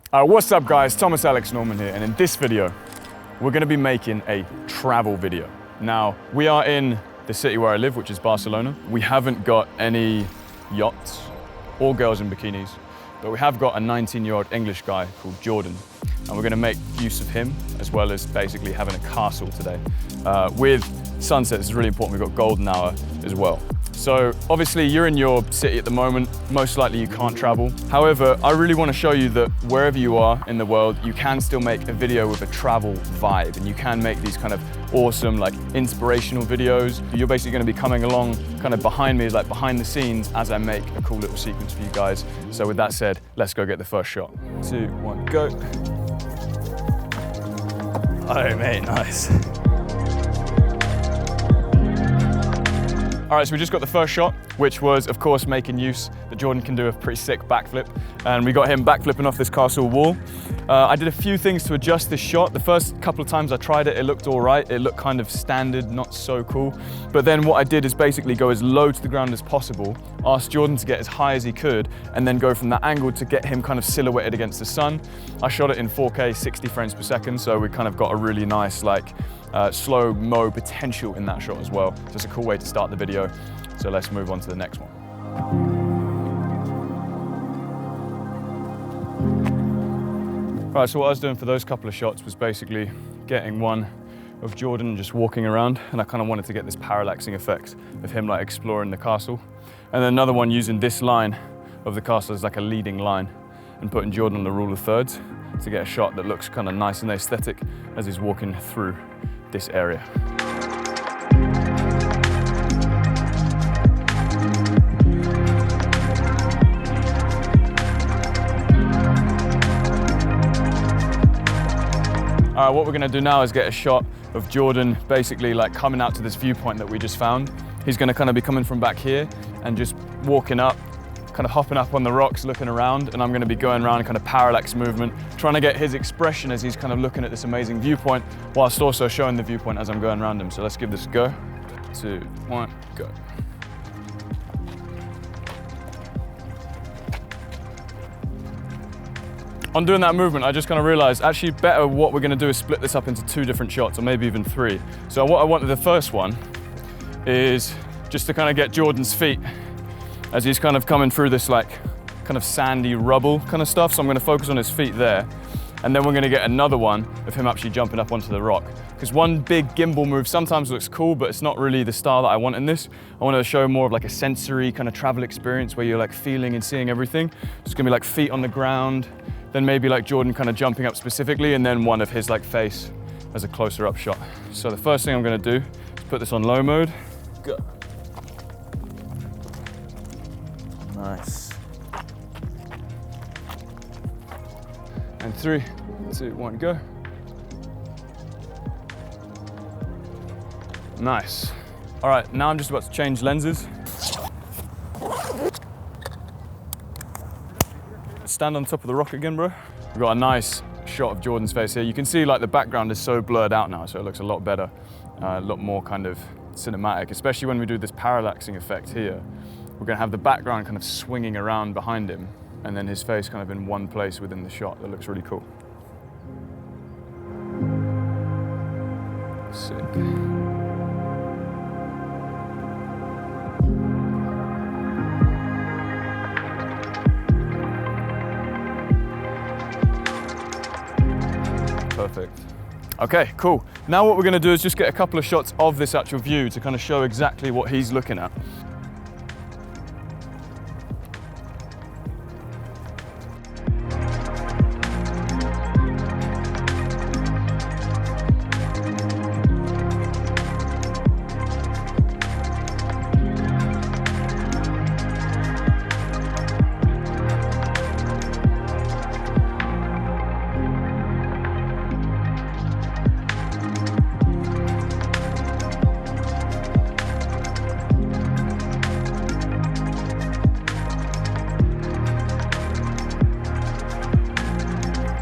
What's up guys, Thomas Alex Norman here, and in this video, we're gonna be making a travel video. Now, we are in the city where I live, which is Barcelona. We haven't got any yachts or girls in bikinis, but we have got a 19-year-old English guy called Jordan, and we're gonna make use of him, as well as basically having a castle today. With sunsets, it's really important, we've got golden hour as well. So obviously you're in your city at the moment, most likely you can't travel. However, I really want to show you that wherever you are in the world, you can still make a video with a travel vibe, and you can make these kind of awesome, like inspirational videos. You're basically going to be coming along kind of behind me, like behind the scenes, as I make a cool little sequence for you guys. So with that said, let's go get the first shot. 2, 1, go. Oh mate, nice. All right, so we just got the first shot, which was, of course, making use that Jordan can do a pretty sick backflip. And we got him backflipping off this castle wall. I did a few things to adjust this shot. The first couple of times I tried it, it looked all right. It looked kind of standard, not so cool. But then what I did is basically go as low to the ground as possible, ask Jordan to get as high as he could, and then go from that angle to get him kind of silhouetted against the sun. I shot it in 4K, 60 frames per second, so we kind of got a really nice, like, slow-mo potential in that shot as well. So it's a cool way to start the video. So let's move on to the next one. Right, so what I was doing for those couple of shots was basically getting one of Jordan just walking around, and I kind of wanted to get this parallaxing effect of him like exploring the castle. And then another one using this line of the castle as like a leading line, and putting Jordan on the rule of thirds to get a shot that looks kind of nice and aesthetic as he's walking through this area. All right, what we're gonna do now is get a shot of Jordan basically like coming out to this viewpoint that we just found. He's gonna kind of be coming from back here and just walking up, kind of hopping up on the rocks, looking around, and I'm gonna be going around kind of parallax movement, trying to get his expression as he's kind of looking at this amazing viewpoint, whilst also showing the viewpoint as I'm going around him. So let's give this a go. 2, 1, go. On doing that movement, I just kind of realized actually better what we're gonna do is split this up into 2 different shots, or maybe even 3. So what I wanted the first one is just to kind of get Jordan's feet as he's kind of coming through this like kind of sandy rubble kind of stuff. So I'm gonna focus on his feet there. And then we're gonna get another one of him actually jumping up onto the rock. Because one big gimbal move sometimes looks cool, but it's not really the style that I want in this. I wanted to show more of like a sensory kind of travel experience where you're like feeling and seeing everything. It's gonna be like feet on the ground, then maybe like Jordan kind of jumping up specifically, and then one of his like face as a closer up shot. So the first thing I'm gonna do is put this on low mode. Go. Nice. And 3, 2, 1, go. Nice. All right, now I'm just about to change lenses. Stand on top of the rock again, bro. We've got a nice shot of Jordan's face here. You can see like the background is so blurred out now, so it looks a lot better, a lot more kind of cinematic, especially when we do this parallaxing effect here. We're gonna have the background kind of swinging around behind him, and then his face kind of in one place within the shot. That looks really cool. Sick. Perfect. Okay, cool. Now what we're gonna do is just get a couple of shots of this actual view to kind of show exactly what he's looking at.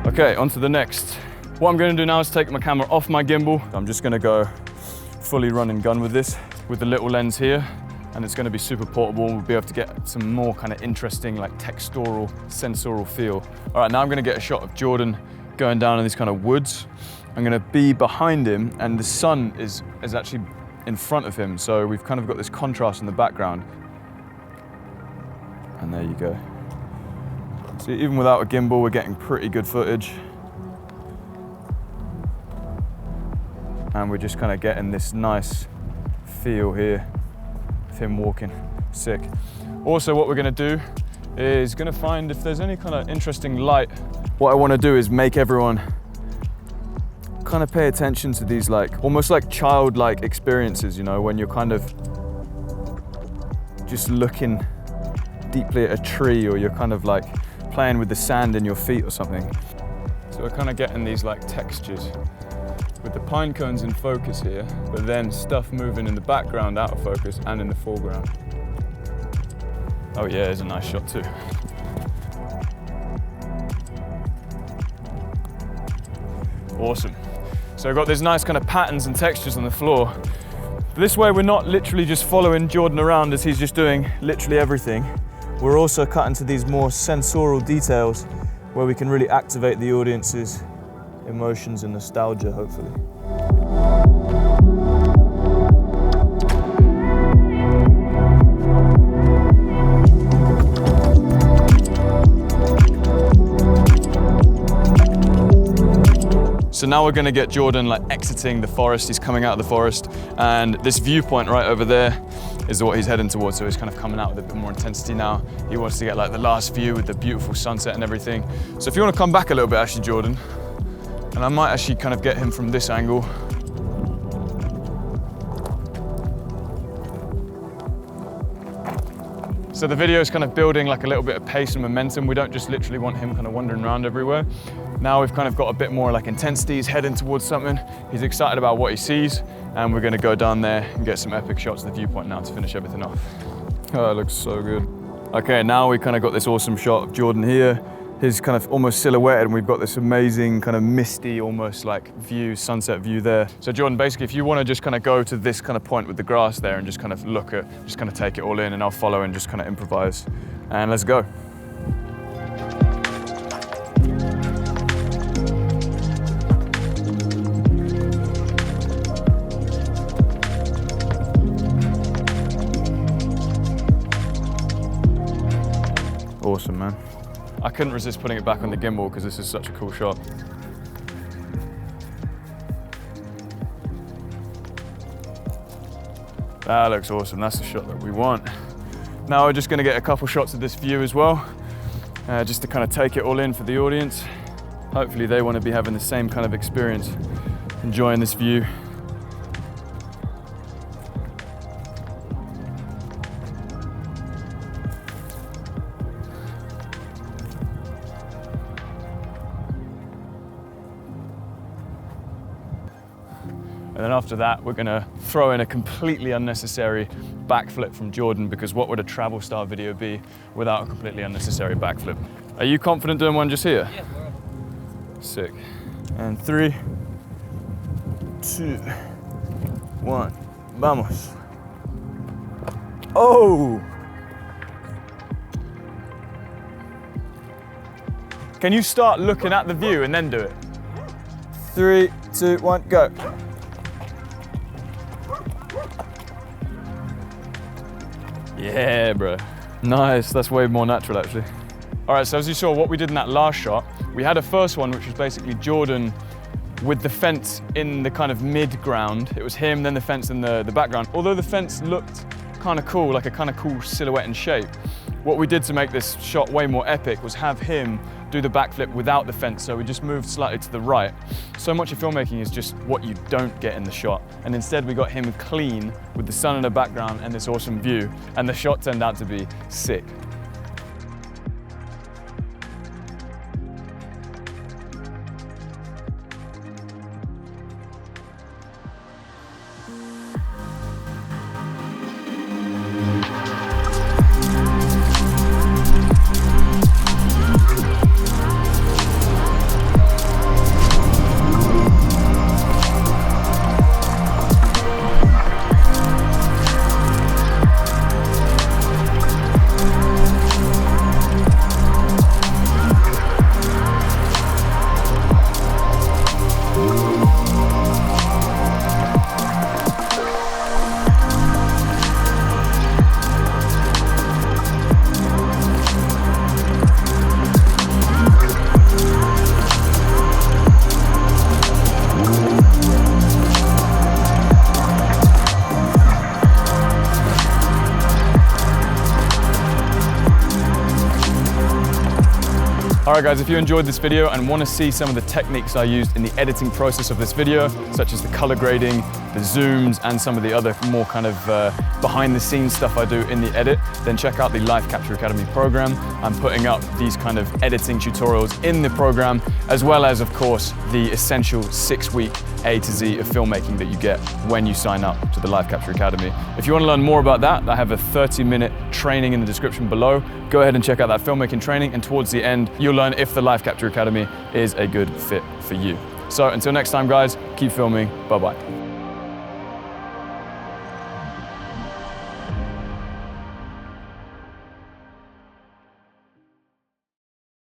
Okay, on to the next. What I'm gonna do now is take my camera off my gimbal. I'm just gonna go fully run and gun with this, with the little lens here. and it's going to be super portable. We'll be able to get some more kind of interesting, like textural, sensorial feel. All right, now I'm going to get a shot of Jordan going down in these kind of woods. I'm going to be behind him, and the sun is actually in front of him, so we've kind of got this contrast in the background. And there you go. So even without a gimbal, we're getting pretty good footage. And we're just kind of getting this nice feel here of him walking. Sick. Also, what we're going to do is going to find if there's any kind of interesting light. What I want to do is make everyone kind of pay attention to these, like almost like childlike experiences, you know, when you're kind of just looking deeply at a tree, or you're kind of like playing with the sand in your feet or something. So we're kind of getting these like textures with the pine cones in focus here, but then stuff moving in the background out of focus and in the foreground. Oh yeah, there's a nice shot too. Awesome. So I've got these nice kind of patterns and textures on the floor. But this way we're not literally just following Jordan around as he's just doing literally everything. We're also cutting to these more sensorial details where we can really activate the audience's emotions and nostalgia, hopefully. So now we're going to get Jordan like exiting the forest. He's coming out of the forest, and this viewpoint right over there is what he's heading towards. So he's kind of coming out with a bit more intensity now. He wants to get like the last view with the beautiful sunset and everything. So if you want to come back a little bit, actually, Jordan, and I might actually kind of get him from this angle. So the video is kind of building like a little bit of pace and momentum. We don't just literally want him kind of wandering around everywhere. Now we've kind of got a bit more like intensity. He's heading towards something. He's excited about what he sees, and we're going to go down there and get some epic shots of the viewpoint now to finish everything off. Oh, it looks so good. Okay, now we kind of got this awesome shot of Jordan here. He's kind of almost silhouetted, and we've got this amazing kind of misty, almost like view, sunset view there. So Jordan, basically, if you want to just kind of go to this kind of point with the grass there and just kind of look at, just kind of take it all in, and I'll follow and just kind of improvise. And let's go. Awesome, man. I couldn't resist putting it back on the gimbal because this is such a cool shot. That looks awesome. That's the shot that we want. Now we're just going to get a couple shots of this view as well, just to kind of take it all in for the audience. Hopefully they want to be having the same kind of experience, enjoying this view. And then after that, we're gonna throw in a completely unnecessary backflip from Jordan, because what would a travel style video be without a completely unnecessary backflip? Are you confident doing one just here? Yeah, bro. Sick. And 3, 2, 1, vamos. Oh! Can you start looking at the view and then do it? 3, 2, 1, go. Yeah, bro. Nice, that's way more natural actually. All right, so as you saw, what we did in that last shot, we had a first one, which was basically Jordan with the fence in the kind of mid-ground. It was him, then the fence in the background. Although the fence looked kind of cool, like a kind of cool silhouette and shape, what we did to make this shot way more epic was have him do the backflip without the fence, so we just moved slightly to the right. So much of filmmaking is just what you don't get in the shot, and instead we got him clean with the sun in the background and this awesome view, and the shot turned out to be sick. right guys, if you enjoyed this video and want to see some of the techniques I used in the editing process of this video, such as the color grading, the zooms, and some of the other more kind of behind the scenes stuff I do in the edit, then check out the Life Capture Academy program. I'm putting up these kind of editing tutorials in the program, as well as, of course, the essential 6-week A to Z of filmmaking that you get when you sign up to the Life Capture Academy. If you want to learn more about that, I have a 30-minute training in the description below. Go ahead and check out that filmmaking training, and towards the end, you'll learn if the Life Capture Academy is a good fit for you. So until next time, guys, keep filming. Bye-bye.